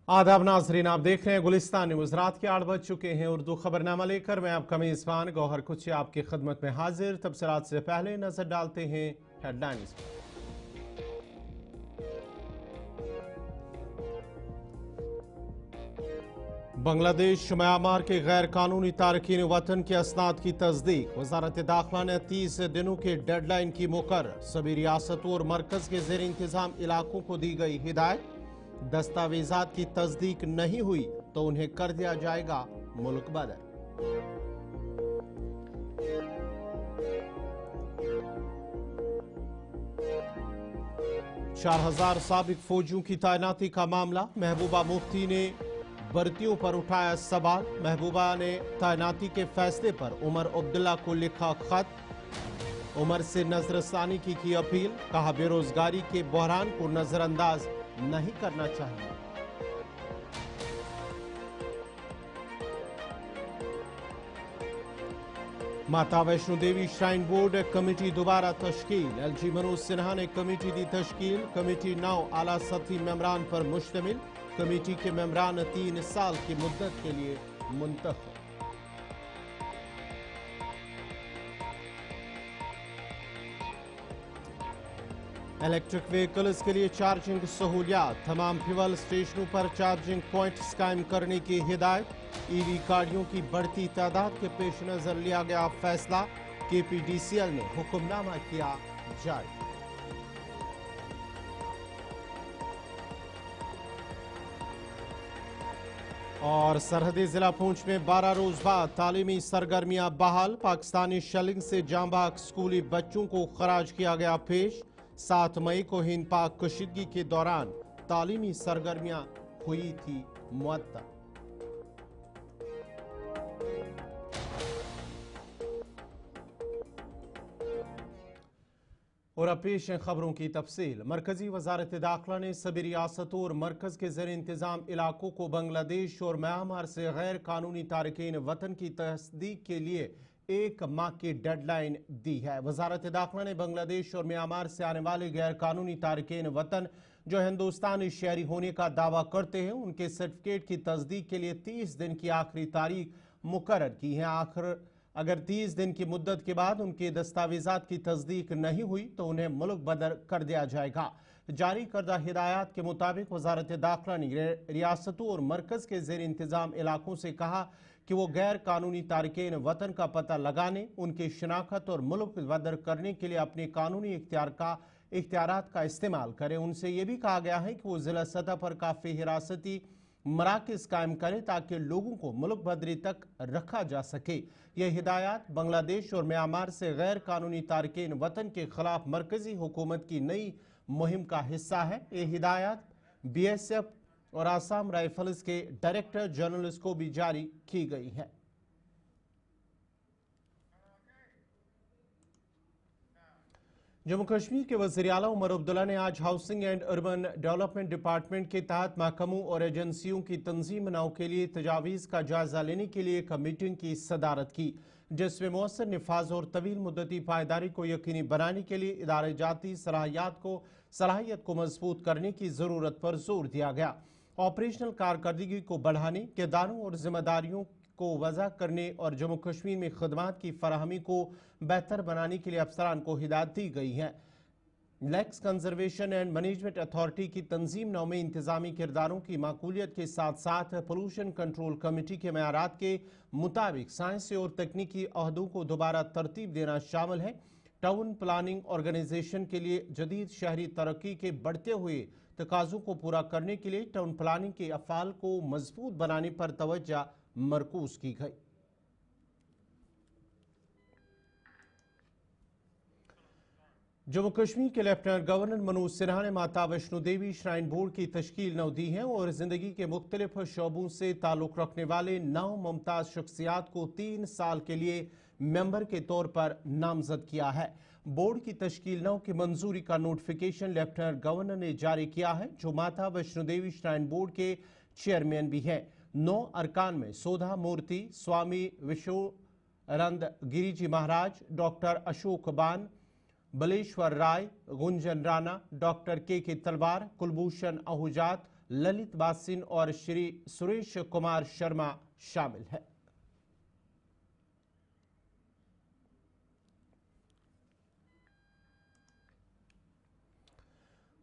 आदाब नाजरीन, आप देख रहे हैं गुलिस्तान न्यूज। रात के 8 बज चुके हैं। उर्दू खबरनामा लेकर मैं आपका मेजबान गौहर कुछ आपकी खदमत में हाजिर। तबसरात से पहले नजर डालते हैं हेडलाइंस। बांग्लादेश म्यांमार के गैर कानूनी तारकीन वतन के असनाद की तस्दीक। वजारत दाखिला ने 30 दिनों के डेडलाइन की मुकर्रर। सभी रियासतों और मरकज के जेर इंतजाम इलाकों को दी गई हिदायत। दस्तावेजात की तस्दीक नहीं हुई तो उन्हें कर दिया जाएगा मुल्क बदर। चार 4000 साबिक फौजियों की तैनाती का मामला। महबूबा मुफ्ती ने भर्तियों पर उठाया सवाल। महबूबा ने तैनाती के फैसले पर उमर अब्दुल्ला को लिखा खत। उमर से नजरसानी की अपील। कहा बेरोजगारी के बहरान को नजरअंदाज नहीं करना चाहिए। माता Vaishno Devi shrine board committee दोबारा तश्कील। एलजी मनोज सिन्हा ने कमेटी दी तश्कील। कमेटी 9 आला सतही मेंबरान पर मुश्तमिल। कमेटी के मेंबरान 3 साल की मुद्दत के लिए मुंतखब। इलेक्ट्रिक व्हीकल्स के लिए चार्जिंग सहूलियात। तमाम फ्यूल स्टेशनों पर चार्जिंग पॉइंट्स कायम करने की हिदायत। ईवी गाड़ियों की बढ़ती तादाद के पेश नजर लिया गया फैसला। केपीडीसीएल ने हुक्मनामा किया जारी। और सरहदी जिला पुंछ में 12 रोज बाद तालीमी सरगर्मियां बहाल। पाकिस्तानी शेलिंग से जांबाग स्कूली बच्चों को खराज किया गया पेश। 7 मई को हिंद पाक कशीदगी के दौरान तालीमी सरगर्मियां हुई थी मुअत्तल। और अब पेश हैं खबरों की तफसील। मरकजी वजारत दाखिला ने सभी रियासतों और मरकज के ज़ेर इंतज़ाम इलाकों को बांग्लादेश और म्यांमार से गैर कानूनी तारकीन वतन की तस्दीक के लिए 1 माह की डेडलाइन दी है। वजारत दाखिला ने बांग्लादेश और म्यांमार से आने वाले गैर कानूनी तारकीन वतन जो हिंदुस्तानी शहरी होने का दावा करते हैं उनके सर्टिफिकेट की तस्दीक के लिए 30 दिन की आखिरी तारीख मुकर्रर की है। अगर 30 दिन की मुद्दत के बाद उनके दस्तावेजात की तस्दीक नहीं हुई तो उन्हें मुल्क बदर कर दिया जाएगा। जारी करदा हिदायत के मुताबिक वजारत दाखिला ने रियासतों और मरकज के जेर इंतजाम इलाकों से कहा कि वो गैर कानूनी तारकीन वतन का पता लगाने, उनकी शिनाख्त और मुल्क बदर करने के लिए अपने कानूनी इख्तियारात का इस्तेमाल करें। उनसे यह भी कहा गया है कि वो जिला सतह पर काफ़ी हिरासती मराकज़ कायम करें ताकि लोगों को मुल्क बदरी तक रखा जा सके। यह हिदायत बांग्लादेश और म्यांमार से गैर कानूनी तारकीन वतन के खिलाफ मरकजी हुकूमत की नई मुहिम का हिस्सा है। यह हिदायत BSF और आसाम राइफल्स के डायरेक्टर जनरल को भी जारी की गई है। जम्मू कश्मीर के वज़ीर आला उमर अब्दुल्ला ने आज housing and urban development department के तहत महकमों और एजेंसियों की तंजीम बनाओ के लिए तजावीज़ का जायजा लेने के लिए एक मीटिंग की सदारत की, जिसमें मौसर नफाज और तवील मुद्दती पायदारी को यकीनी बनाने के लिए इदारे जाती सलाहियत को मजबूत करने की ज़रूरत पर जोर दिया गया। ऑपरेशनल कारकर्दगी को बढ़ाने, किरदारों और जिम्मेदारियों को वज़ा करने और जम्मू कश्मीर में खदमात की फराहमी को बेहतर बनाने के लिए अफसरान को हिदायत दी गई है। Lakhs conservation and management authority की तंजीम नौ में इंतजामी किरदारों की माकूलियत के साथ साथ पोल्यूशन कंट्रोल कमेटी के मयारात के मुताबिक साइंसी और तकनीकी अहदों को दोबारा तरतीब देना शामिल है। टाउन प्लानिंग ऑर्गेनाइजेशन के लिए जदीद शहरी तरक्की के बढ़ते हुए तकाज़ों को पूरा करने के लिए टाउन प्लानिंग के अफ़ाल को मजबूत बनाने पर तवज्जो मरकूज की गई। जम्मू कश्मीर के लेफ्टिनेंट गवर्नर मनोज सिन्हा ने माता वैष्णो देवी श्राइन बोर्ड की तश्कील 9 दी है और जिंदगी के मुख्तलिफ शोबों से ताल्लुक रखने वाले 9 मुमताज शख्सियात को 3 साल के लिए मेंबर के तौर पर नामजद किया है। बोर्ड की तश्कील 9 की मंजूरी का नोटिफिकेशन लेफ्टिनेंट गवर्नर ने जारी किया है, जो माता वैष्णो देवी श्राइन बोर्ड के चेयरमैन भी हैं। 9 अरकान में सोधा मूर्ति, स्वामी विश्वानंद गिरिजी महाराज, डॉक्टर अशोक बान, बलेश्वर राय, गुंजन राणा, डॉक्टर के तलवार, कुलभूषण आहूजात, ललित बासिन और श्री सुरेश कुमार शर्मा शामिल है।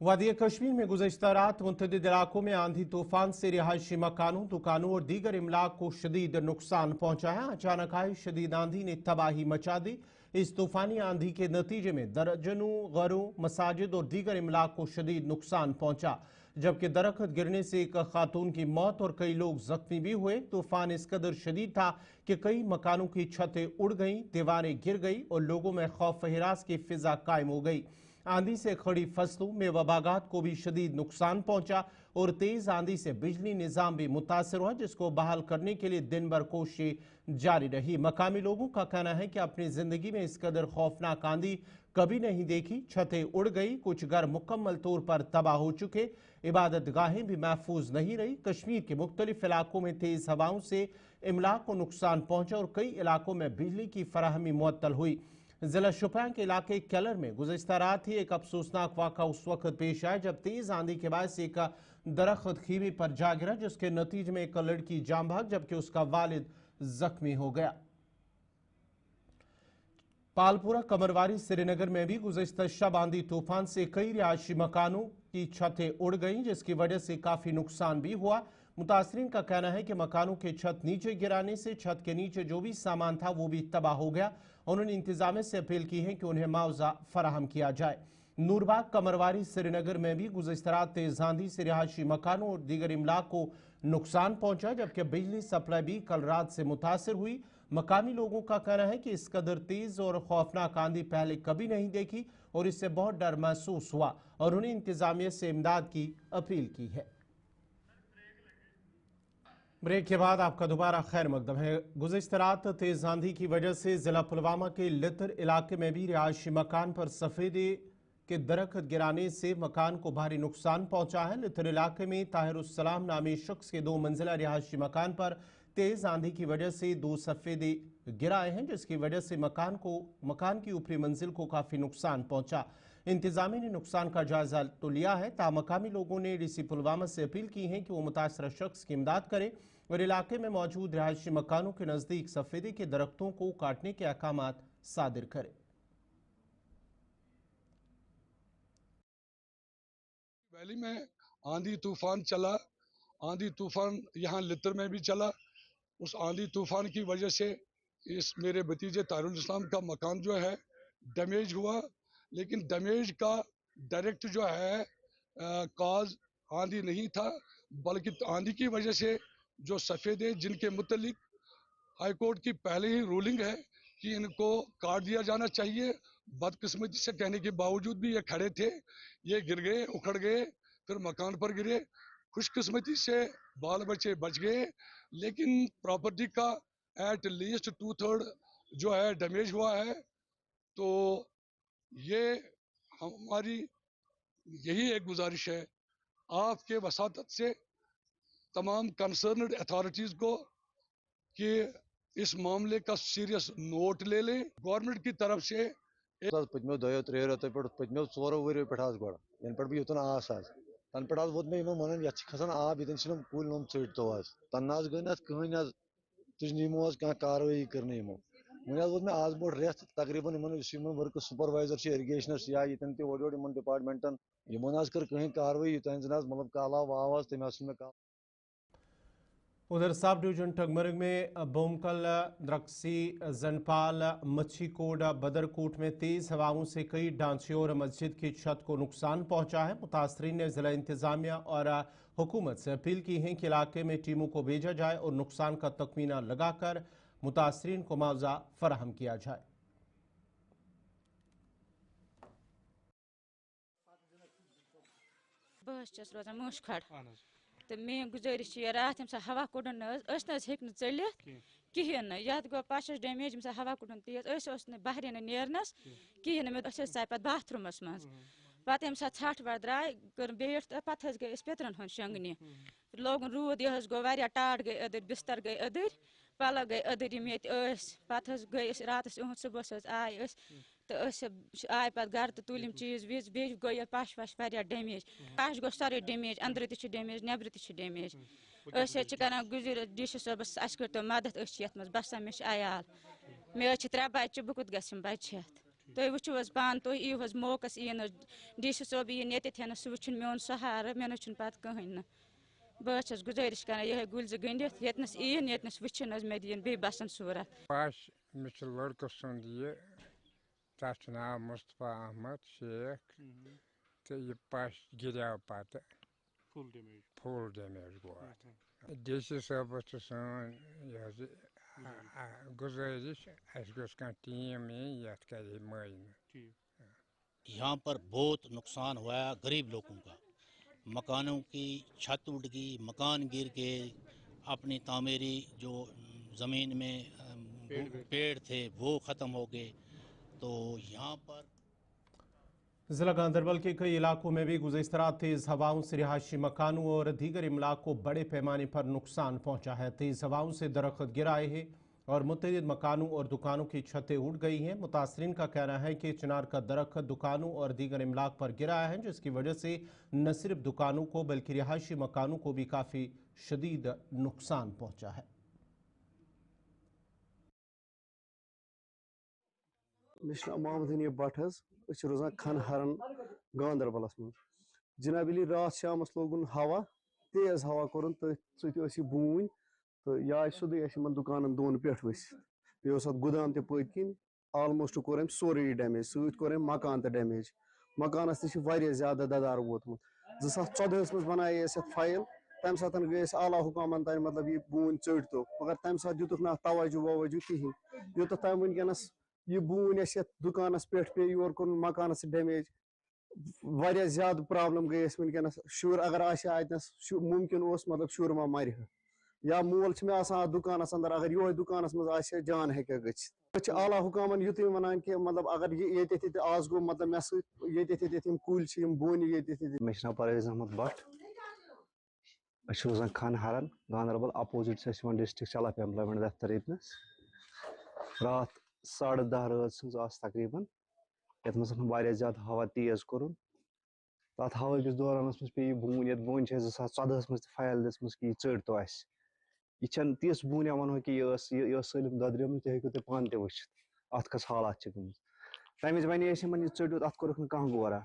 वादी कश्मीर में गुज़श्ता रात मुतअद्दिद इलाकों में आंधी तूफान से रिहायशी मकानों, दुकानों और दीगर इमलाक को शदीद नुकसान पहुंचा है। अचानक आई शदीद आंधी ने तबाही मचा दी। इस तूफानी आंधी के नतीजे में दर्जनों घरों, मसाजिद और दीगर इमलाक को शदीद नुकसान पहुंचा, जबकि दरख्त गिरने से एक खातून की मौत और कई लोग जख्मी भी हुए। तूफान इस कदर शदीद था कि कई मकानों की छतें उड़ गईं, दीवारें गिर गई और लोगों में खौफ हिरास की फिजा कायम हो गई। आंधी से खड़ी फसलों में बागात को भी शदीद नुकसान पहुंचा और तेज आंधी से बिजली निजाम भी मुतासर हुआ, जिसको बहाल करने के लिए दिन भर कोशिशें जारी रही। मकामी लोगों का कहना है कि अपनी जिंदगी में इस कदर खौफनाक आंधी कभी नहीं देखी। छतें उड़ गई, कुछ घर मुकम्मल तौर पर तबाह हो चुके, इबादत गाहें भी महफूज नहीं रही। कश्मीर के मुख्तलिफ इलाकों में तेज हवाओं से इमलाक को नुकसान पहुंचा और कई इलाकों में बिजली की फराहमी मुअत्तल हुई। जिला शोपियां के इलाके केलर में गुज़श्ता रात ही एक अफसोसनाक वाक़ा उस वक्त पेश आया जब तेज आंधी के बाद एक दरख्त खीबी पर जा गिरा, जिसके नतीजे में एक लड़की जान भाग जबकि उसका वालिद जख्मी हो गया। पालपुरा कमरवारी श्रीनगर में भी गुज़श्ता शब आंधी तूफान से कई रिहायशी मकानों की छतें उड़ गईं, जिसकी वजह से काफ़ी नुकसान भी हुआ। मुतासरीन का कहना है कि मकानों के छत नीचे गिराने से छत के नीचे जो भी सामान था वो भी तबाह हो गया। उन्होंने इंतजामिया से अपील की है कि उन्हें मुआवजा फराहम किया जाए। नूरबाग कमरवारी श्रीनगर में भी गुज़श्ता रात तेज आंधी से रिहायशी मकानों और दीगर इमलाक को नुकसान पहुंचा, जबकि बिजली सप्लाई भी कल रात से मुतासर हुई। मकामी लोगों का कहना है कि इस कदर तेज और खौफनाक आंधी पहले कभी नहीं देखी और इससे बहुत डर महसूस हुआ और उन्हें इंतजामिया से इमदाद की अपील की है। ब्रेक के बाद आपका दोबारा खैर मकदम है। गुज़श्ता रात तेज आंधी की वजह से जिला पुलवामा के लितर इलाके में भी रिहायशी मकान पर सफेदे के दरख्त गिराने से मकान को भारी नुकसान पहुंचा है। लितर इलाके में ताहिरुस्सलाम नामी शख्स के 2 मंजिला रिहायशी मकान पर तेज आंधी की वजह से 2 सफेदे गिराए हैं, जिसकी वजह से मकान की ऊपरी मंजिल को काफी नुकसान पहुंचा। इंतजामिया ने नुकसान का जायजा तो लिया है। मकामी लोगों ने डीसी पुलवामा से अपील की है कि वो मुतासरा शख्स की इमदाद करे और इलाके में मौजूद रिहायशी मकानों के नजदीक सफेदे के दरख्तों को काटने के अहकामात सादिर करे। वैली में आंधी तूफान चला, आंधी तूफान यहाँ लितर में भी चला। उस आंधी तूफान की वजह से इस मेरे भतीजे तारुल इस्लाम का मकान जो है डैमेज हुआ, लेकिन डैमेज का डायरेक्ट जो है काज आंधी नहीं था, बल्कि आंधी की वजह से जो सफ़ेदे जिनके मुतल्लिक हाई कोर्ट की पहले ही रूलिंग है कि इनको काट दिया जाना चाहिए, बदकिस्मती से कहने के बावजूद भी ये खड़े थे, ये गिर गए, उखड़ गए, फिर मकान पर गिरे। खुशकिस्मती से बाल बच्चे बच गए, लेकिन प्रॉपर्टी का एट लीस्ट 2/3 जो है डैमेज हुआ है। तो ये हमारी यही एक गुजारिश है आपके वसातत से तमाम कंसर्नड अथॉरिटीज़ को कि इस मामले का सीरियस नोट ले लें। गवर्नमेंट की तरफ से पत्मो 2-3 रेतो पे पत्मो 4 वरियो पे गोड़ इन पे युतन आस तन पे वो मे मन ये खसान आब ये कुल नम चटतो तन गई ना कहन तुझ नीमो कह कार्रवाई करने यमो वो वो मे आज बोट रेत तकरीबन वर्क सुपरवाइजर इरीगेशनस या ये ओर डिपार्टमेंटन इन कर कहीं कार्रवाई युतन मतलब काला आवाज तम मे उधर सब डिवीजन टंगमर्ग में बोमकल, द्रक्सी, जनपाल, मच्छी कोट, बदरकोट में तेज हवाओं से कई ढांचे और मस्जिद की छत को नुकसान पहुंचा है। मुतासरीन ने जिला इंतजामिया और हुकूमत से अपील की है कि इलाके में टीमों को भेजा जाए और नुकसान का तखमीना लगाकर मुतासरीन को मुआवजा फराहम किया जाए। तो मे गुजारिश रात ये हवा कोडन चलित कहें ये गो पशस डैमेज ये हवा कोडन तेज बहर नेरनस कहें मे पे पे बाथरूमस मज पे ये छठ वट द्राय कर बेठ तो पे गई पितरन हन शंगने लोगन रूद यह गो टाट गई अदर बिस्तर गई अदर पलव गई अदर ये पे गई रात सुबह आय تو آئے پتہ گھر تو تُلِم چیز ویز بیٚیہِ گوٚو یہِ پش وش واریاہ ڈیمیج پش گوٚو سورُے ڈیمیج أنٛدرٕ تہِ چھُ ڈیمیج نیٚبرٕ تہِ چھُ ڈیمیج أسۍ حظ چھِ کران گُزٲرِش ڈی سی صٲبس اَسہِ کٔرۍتو مدد أسۍ چھِ یَتھ منٛز بسان مےٚ چھِ عیال مےٚ حظ چھِ 3 بچہٕ بہٕ کوٚت گژھٕ یِم بچہٕ ہٮ۪تھ تُہۍ وٕچھِو حظ پانہٕ تُہۍ یِیِو حظ موقعس یِیِن حظ ڈی سی صٲب یِیِن ییٚتٮ۪تھ سُہ وٕچھِن میون سہارٕ مےٚ نہٕ حظ چھُنہٕ پتہٕ کٕہٕنۍ نہٕ بہٕ حظ چھَس گُزٲرِش کران یِہوٚے گُلۍ زٕ گٔنٛڈِتھ ییٚتنَس یِیِن ییٚتنَس وٕچھِن حظ مےٚ دِیِن بیٚیہِ بسن صوٗرت پش مےٚ چھُ لٔڑکہٕ سُنٛد یہِ تَتھ چھُ ناو مُصطفیٰ احمد شیخ تہٕ یہِ پش گِریو پتہٕ فُل ڈیمیج گوٚو اَتھ ڈی سی صٲبس چھِ سٲنۍ یہِ حظ یہِ گُزٲرِش اَسہِ گوٚژھ کانٛہہ ٹیٖم یِنۍ یَتھ کرِ یہِ معاینہٕ यहाँ पर बहुत नुकसान हुआ है गरीब लोगों का मकानों की छत उड़ गई मकान गिर गए अपनी तामीरी जो ज़मीन में पेड़ थे वो ख़त्म हो गए तो यहाँ पर जिला गांधरबल के कई इलाकों में भी गुज़िश्ता रात तेज़ हवाओं से रिहायशी मकानों और दीगर इमलाक को बड़े पैमाने पर नुकसान पहुंचा है। तेज़ हवाओं से दरख्त गिर आए हैं और मुतअद्दिद मकानों और दुकानों की छतें उड़ गई हैं। मुतासरीन का कहना है कि चिनार का दरख्त दुकानों और दीगर इमलाक पर गिरा है जिसकी वजह से न सिर्फ दुकानों को बल्कि रिहायशी मकानों को भी काफ़ी शदीद नुकसान पहुंचा है। मोहम्मद हनीफ भट्ट रोजान खनहरन गांधरबलस मं जनाब रात शाम लोगन हवा तेज हवा कोरन तथ बून तो यह आए सोदे दुकान दोन पे बे गुदाम पत किन आलमोस्ट कोर अम सोरे डैमेज सोर अम मकान डैमेज मकानस ज्यादा ददार वोतमुत 2014 मज बनाए फाइल तम सात गई आला हुकामन तान मतलब यह बून चढ़ तो मगर तम सात दुत ना तवज्जो ववज्जो कहें यूत तम वनकस यह बून दुकानस पे पे योर कोर मकानस डैमेज वारिया ज्यादा प्रॉब्लम गई वनकस शुर अगर आतनस मुमकिन मतलब शुर मा मर या मोल में दुकानस अंदर अगर यो दुकानस मज जान हेक गि आला हुकामन युत वन कि मतलब अगर ये आज गो मतलब मे सम कुल बोन मे नाव परवेज अहमद भट्ट रोजान खनहरन Ganderbal opposite district self employment दफ्तर यतनस रात 10:30 रात तकरीबन ये मज ज्यादा हवा तेज कोरुन तथ हवा किस दौरान पे बून ये बून 2014 मज फाइल दिम कि चढ़ तो यह तीस बून वनो कि यह सलम ददरम तुम हेको पान ते वुचित अत कस हालात तमिज वन चढ़ अत कोर कह गौरा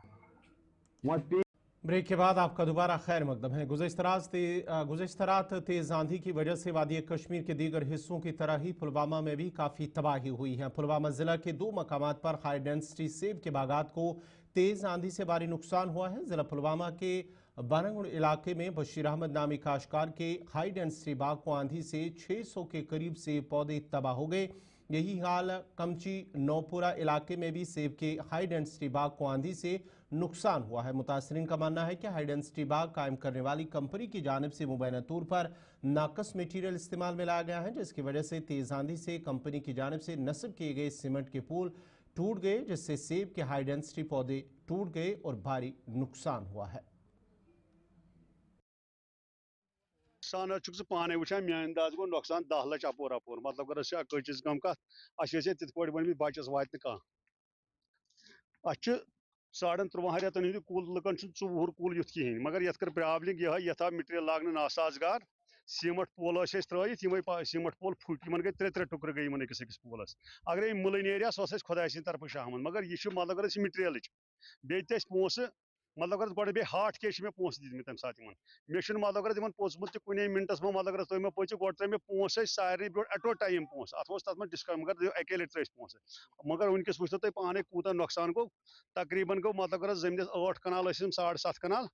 ब्रेक के बाद आपका दोबारा खैर मकदम है। गुज़िश्ता रात तेज़ आंधी की वजह से वादी कश्मीर के दीगर हिस्सों की तरह ही पुलवामा में भी काफ़ी तबाही हुई है। पुलवामा ज़िला के 2 मकामात पर हाई डेंसिटी सेब के बागात को तेज़ आंधी से भारी नुकसान हुआ है। ज़िला पुलवामा के बानगुड़ इलाके में बशीर अहमद नामी काश्तकार के हाई डेंसिटी बाग को आंधी से 600 के करीब सेब पौधे तबाह हो गए। यही हाल कमची नौपुरा इलाके में भी सेब के हाई डेंसिटी बाग को आंधी से नुकसान हुआ है। मुतासरीन का मानना है कि हाई डेंसिटी बाग कायम करने वाली कंपनी की जानिब से मुबैना तौर पर नाकस मटीरियल इस्तेमाल में लाया गया है जिसकी वजह से तेज आंधी से कंपनी की जानिब से नस्ब किए गए सीमेंट के पुल टूट गए जिससे सेब के हाई डेंसिटी पौधे टूट गए और भारी नुकसान हुआ है। पाने वुचान मे अंदाज गो नुकसान 10 लाख अपोर अपोर मतलब अगर कचिस कम कत तिथ पे वन बचस वात कह साड़न 13 रेतन हंद कुल लुकन 4 कुल युथ कहें मगर ये कर प्रॉब्लम यह ये मटीरियल लागन नासाजगार सीमेंट पोल त्रत सीमेंट पोल फुट गई 3 टुकर गई अकिस अकिस पोलस अगर मुल नीर सह खुदा सद तरफ शामन मगर यह मतलब मटीरियल बे पोस मतलब गो बे हाट के मे पोस दित तम सात मे मतलब पोचमुत कुन मिनटस में मतलब तुम मे पचो गो त्रे मे पोस सारे ब्रो एट टाइम पोस अत डिस्काउंट मगर अके लट त्र पोस मगर वनकस वो तुम पाने कूत नुकसान गो तकरीबन गो मतलब जमीन 8 कनाल 7.5 कनाल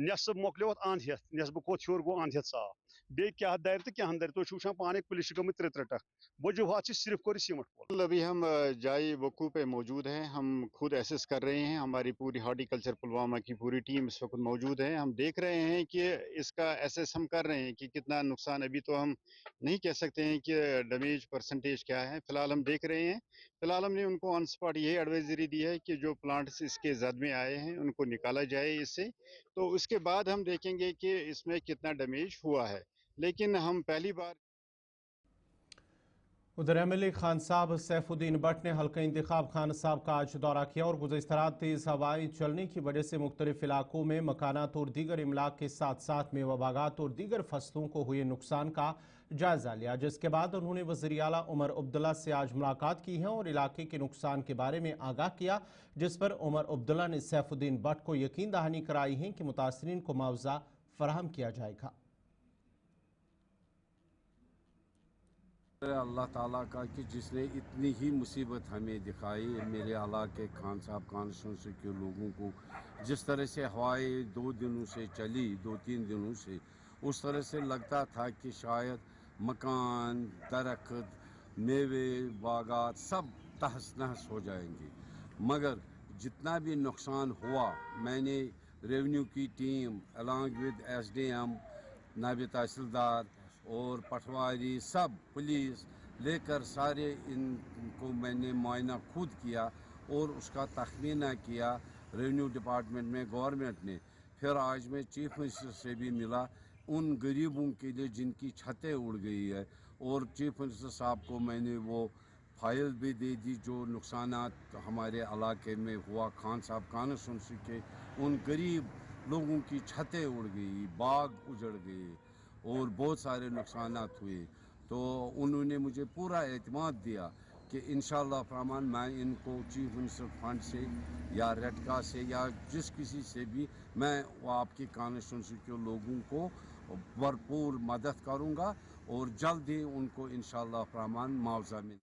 नेसब मोकलो अंध हेत नेसब खोत हूर गो अंध हेत साफ बे क्या दर तो क्या दर तुम वुचान पाने पुलिस गई 3 टक वजूहत सिर्फ कोर सीमेंट पोल। अभी हम जाए वकू पे मौजूद हैं, हम खुद एसेस कर रहे हैं, हमारी पूरी हॉर्टिकल्चर पुलवामा की पूरी टीम इस वक्त मौजूद है। हम देख रहे हैं कि इसका एसेस हम कर रहे हैं कि कितना नुकसान, अभी तो हम नहीं कह सकते हैं कि डैमेज परसेंटेज क्या है। फिलहाल हम देख रहे हैं, फिलहाल हमने उनको ऑन स्पॉट यही एडवाइजरी दी है कि जो प्लांट्स इसके जद में आए हैं उनको निकाला जाए इससे, तो उसके बाद हम देखेंगे कि इसमें कितना डैमेज हुआ है। लेकिन हम पहली बार उधर MLA खान साहब सैफुद्दीन भट्ट ने हल्का इंतखाब खान साहब का आज दौरा किया और गुज़श्ता रात तेज़ हवाएं चलने की वजह से मुख्तलिफ इलाकों में मकानात और दीगर इमलाक के साथ साथ मेवा बागात और दीगर फसलों को हुए नुकसान का जायजा लिया, जिसके बाद उन्होंने वज़ीर आला उमर अब्दुल्ला से आज मुलाकात की है और इलाके के नुकसान के बारे में आगाह किया, जिस पर उमर अब्दुल्ला ने सैफुद्दीन भट्ट को यकीन दहानी कराई है कि मुतासरीन को मुआवजा फराहम किया जाएगा। अल्लाह ताला का कि जिसने इतनी ही मुसीबत हमें दिखाई, मेरे आला के खान साहब कॉन्स्टिट्यूंसी के लोगों को जिस तरह से हवाएं 2 दिनों से चली, 2-3 दिनों से, उस तरह से लगता था कि शायद मकान, दरख्त, मेवे बागात सब तहस नहस हो जाएंगे। मगर जितना भी नुकसान हुआ, मैंने रेवेन्यू की टीम अलॉन्ग विद SDM, नायब तहसीलदार और पटवारी, सब पुलिस लेकर सारे इनको मैंने मुआयना खुद किया और उसका तखमीना किया रेवेन्यू डिपार्टमेंट में गवर्नमेंट ने। फिर आज मैं चीफ मिनिस्टर से भी मिला उन गरीबों के लिए जिनकी छतें उड़ गई है, और चीफ मिनिस्टर साहब को मैंने वो फाइल भी दे दी जो नुकसानात हमारे इलाके में हुआ, खान साहब कॉन्स्टिट्यूंसी के उन गरीब लोगों की छतें उड़ गई, बाग उजड़ गए और बहुत सारे नुकसानात हुए। तो उन्होंने मुझे पूरा एतमाद दिया कि इंशाअल्लाह रहमान मैं इनको चीफ मिनिस्टर फंड से या रेडका से या जिस किसी से भी मैं वो आपकी कॉन्स्टिट्यूंसी के लोगों को भरपूर मदद करूंगा और जल्द ही उनको इंशाअल्लाह रहमान मुआवजा मिले।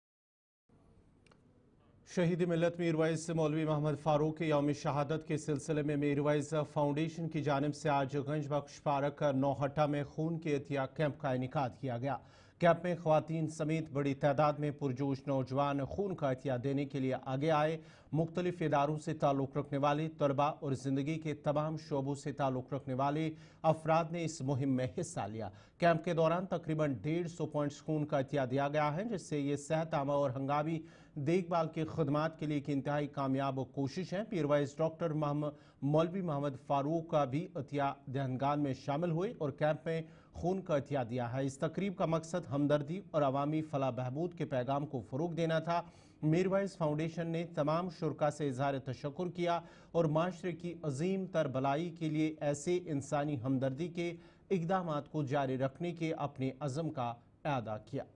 शहीद मिल्लत मीरवैस मौलवी मोहम्मद फारूक के यौम शहादत के सिलसिले में मीरवैस फाउंडेशन की जानिब से आज गंज बख्श पार्क नौहट्टा में खून के एहतिया कैंप का इनेकाद किया गया। कैंप में ख्वातीन समेत बड़ी तादाद में पुरजोश नौजवान खून का एहतिया देने के लिए आगे आए। मुख्तलिफ इदारों से ताल्लुक़ रखने वाले तलबा और ज़िंदगी के तमाम शोबों से ताल्लुक़ रखने वाले अफराद ने इस मुहिम में हिस्सा लिया। कैंप के दौरान तकरीबन 150 पॉइंट्स खून का एहतिया दिया गया है, जिससे ये सेहत आमा और हंगामी देखभाल की खदमात के लिए एक इंतहाई कामयाब कोशिश है। पीरवाइज डॉक्टर मौलवी मोहम्मद फारूक का भी एहतिया दहनगान में शामिल हुए और कैंप में खून का एहतिया दिया है। इस तकरीब का मकसद हमदर्दी और अवामी फलाह बहबूद के पैगाम को फ़रोग़ देना था। मीरवैस फाउंडेशन ने तमाम शुरका से इज़हार तशक्कुर किया और माशरे की अजीम तर भलाई के लिए ऐसे इंसानी हमदर्दी के इक़दामात को जारी रखने के अपने अज़म का इआदा किया।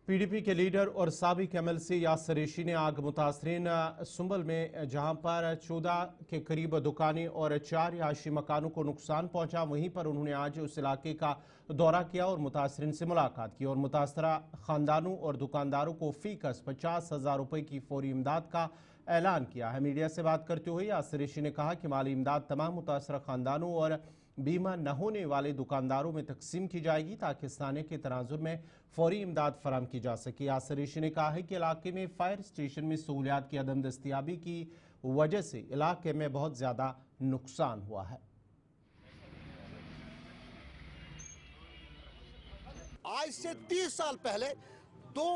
PDP के लीडर और साबिक MLC यासिर रेशी ने आग मुतासरीन सुंबल में जहां पर 14 के करीब दुकानें और 4 रिहायशी मकानों को नुकसान पहुंचा, वहीं पर उन्होंने आज उस इलाके का दौरा किया और मुतासरीन से मुलाकात की और मुतासरा खानदानों और दुकानदारों को फीकस 50,000 रुपये की फौरी इमदाद का ऐलान किया है। मीडिया से बात करते हुए यासिर रेशी ने कहा कि माली इमदाद तमाम मुतासरा खानदानों और बीमा न होने वाले दुकानदारों में तकसीम की जाएगी ताकि साने के तनाजुर में फौरी इमदाद फराम की जा सके। यासिर रेशी ने कहा है कि इलाके में फायर स्टेशन में सहूलियात की अदम दस्तियाबी की वजह से इलाके में बहुत ज़्यादा नुकसान हुआ है। आज से 30 साल पहले 2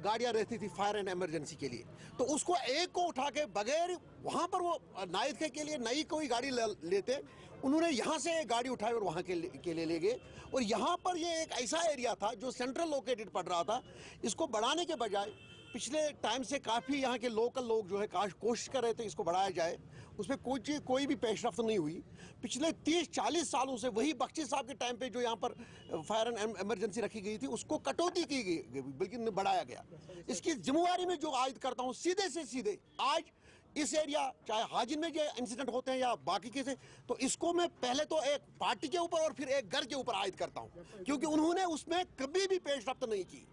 गाड़ियां रहती थी फायर एंड इमरजेंसी के लिए, तो उसको एक को उठा के बगैर वहां पर वो नाइद के लिए नई कोई गाड़ी लेते, उन्होंने यहाँ से एक गाड़ी उठाई और वहाँ के लिए ले गए। और यहाँ पर ये एक ऐसा एरिया था जो सेंट्रल लोकेटेड पड़ रहा था, इसको बढ़ाने के बजाय पिछले टाइम से काफ़ी यहाँ के लोकल लोग जो है कोशिश कर रहे थे इसको बढ़ाया जाए, उसमें कोई भी पेशरफ्त नहीं हुई। पिछले 30-40 सालों से वही बख्शी साहब के टाइम पे जो यहाँ पर फायर एंड इमरजेंसी रखी गई थी उसको कटौती की गई, बल्कि बढ़ाया गया। इसकी जिम्मेवारी में जो आयद करता हूँ सीधे से सीधे, आज इस एरिया चाहे हाजिन में जो इंसिडेंट होते हैं या बाकी के से, तो इसको मैं पहले तो एक पार्टी के ऊपर और फिर एक घर के ऊपर आयद करता हूँ, क्योंकि उन्होंने उसमें कभी भी पेशरफ्त नहीं की।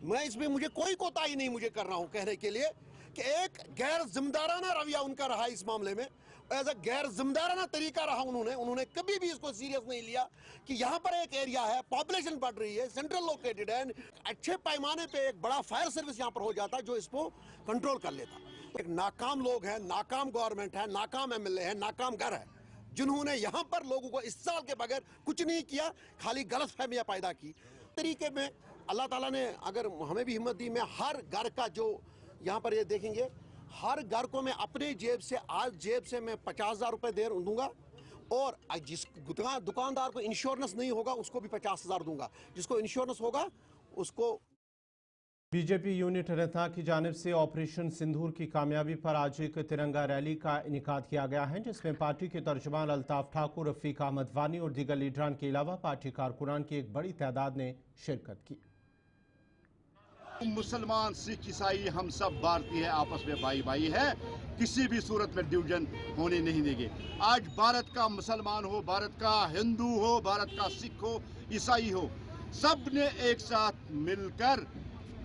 मैं इसमें मुझे कोई कोताही नहीं मुझे कर रहा हूँ कहने के लिए कि एक गैर जिम्मेदाराना रवैया उनका रहा इस मामले में, एज अ गैर जिम्मेदाराना तरीका रहा उन्होंने कभी भी इसको सीरियस नहीं लिया कि यहाँ पर एक एरिया है, पॉपुलेशन बढ़ रही है, सेंट्रल लोकेटेड है, अच्छे पैमाने पे एक बड़ा फायर सर्विस यहाँ पर हो जाता जो इसको कंट्रोल कर लेता। एक नाकाम लोग हैं, नाकाम गवर्नमेंट है, नाकाम MLA है, नाकाम घर है, जिन्होंने यहाँ पर लोगों को इस साल के बगैर कुछ नहीं किया, खाली गलतफहमियां पैदा की। तरीके में अल्लाह ताला ने अगर हमें भी हिम्मत दी, मैं हर घर का जो यहाँ पर ये देखेंगे हर घर को मैं अपने जेब से, आज जेब से मैं 50,000 रुपए दूंगा, और जिस दुकानदार को इंश्योरेंस नहीं होगा उसको भी 50,000 दूंगा, जिसको इंश्योरेंस होगा उसको। बीजेपी यूनिट अनंतनाग की जानिब से ऑपरेशन सिंदूर की कामयाबी पर आज एक तिरंगा रैली का इनेकाद किया गया है, जिसमें पार्टी के तर्जुमान अल्ताफ ठाकुर, रफीक अहमद वानी और दीगर लीडरान के अलावा पार्टी कारकुनान की एक बड़ी तादाद ने शिरकत की। मुसलमान, सिख, ईसाई हम सब भारतीय है, आपस में भाई भाई है, किसी भी सूरत में डिवीजन होने नहीं देंगे। आज भारत का मुसलमान हो, भारत का हिंदू हो, भारत का सिख हो, ईसाई हो, सब ने एक साथ मिलकर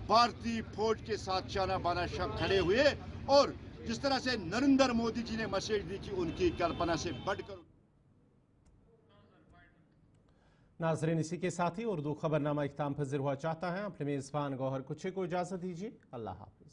भारतीय फौज के साथ शाना बाना खड़े हुए, और जिस तरह से नरेंद्र मोदी जी ने मैसेज दी कि उनकी कल्पना से बढ़कर। नाजरीन, इसी के साथ ही उर्दू खबरनामा इख्तिताम पज़ीर हुआ चाहता है। अपने मेज़बान गौहर कुछे को इजाज़त दीजिए। अल्लाह हाफ़िज़।